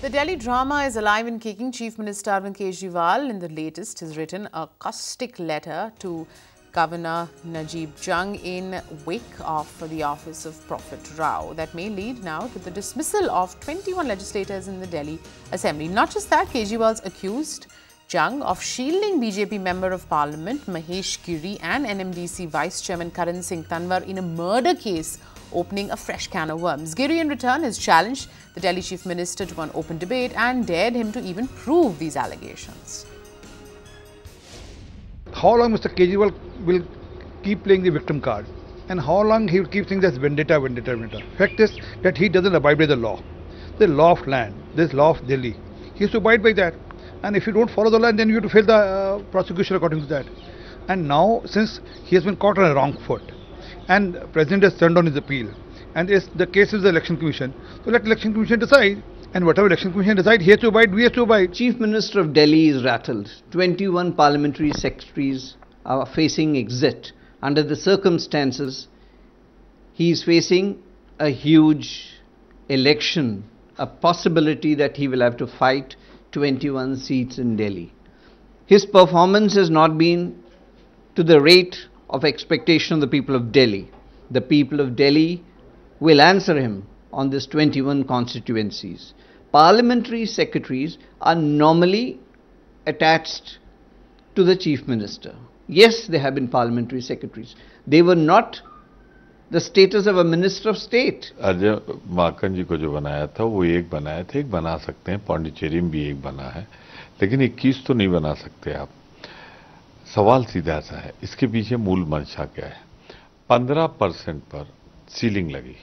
The Delhi drama is alive and kicking. Chief Minister Arvind Kejriwal, in the latest, has written a caustic letter to Governor Najib Jung in wake of the office of Prophet Rao. That may lead now to the dismissal of 21 legislators in the Delhi Assembly. Not just that, Kejriwal's accused Jung of shielding BJP Member of Parliament Mahesh Giri and NMDC Vice Chairman Karan Singh Tanwar in a murder case, opening a fresh can of worms. Giri, in return, has challenged the Delhi Chief Minister to an open debate and dared him to even prove these allegations. How long Mr. Kejriwal will keep playing the victim card? And how long he will keep saying that's vendetta, vendetta, vendetta? Fact is that he doesn't abide by the law of land, this law of Delhi. He has to abide by that. And if you don't follow the law, then you have to fail the prosecution according to that. And now, since he has been caught on a wrong foot, and the President has turned on his appeal, and the case is the Election Commission, so let the Election Commission decide. And whatever Election Commission decides, he has to abide, we have to abide. Chief Minister of Delhi is rattled. 21 parliamentary secretaries are facing exit. Under the circumstances, he is facing a huge election, a possibility that he will have to fight 21 seats in Delhi. His performance has not been to the rate of expectation of the people of Delhi. The people of Delhi will answer him on this 21 constituencies. Parliamentary secretaries are normally attached to the Chief Minister. Yes, they have been parliamentary secretaries. They were not the status of a Minister of State. Ajay Maken जी को जो बनाया था वो एक बनाया था, एक बना सकते हैं, पौंडीचेरी में भी एक बना है, लेकिन 21 तो नहीं बना सकते आप। सवाल सीधा सा है, इसके पीछे मूल मंशा क्या है? 15% पर सीलिंग लगी,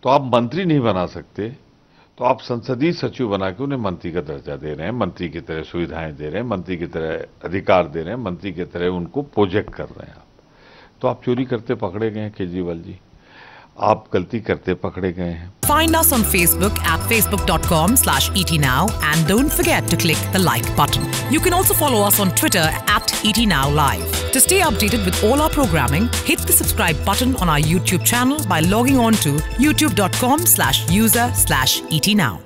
तो आप मंत्री नहीं बना सकते, तो आप संसदीय सचिव बना के उन्हें मंत्री का दर्जा दे रहे हैं, मंत्री की तरह सुविधाएं दे रहे हैं, मंत्री की तरह अधिकार दे रहे हैं, मंत्री की तरह उनको प्रोजेक्ट कर रहे हैं आप। तो आप चोरी करते पकड़े गए हैं केजरीवाल जी, आप गलती करते पकड़े गए हैं। Find us on Facebook at facebook.com/etnow and don't forget to click the like button. You can also follow us on Twitter at etnowlive. To stay updated with all our programming, hit the subscribe button on our YouTube channel by logging on to youtube.com/user/etnow.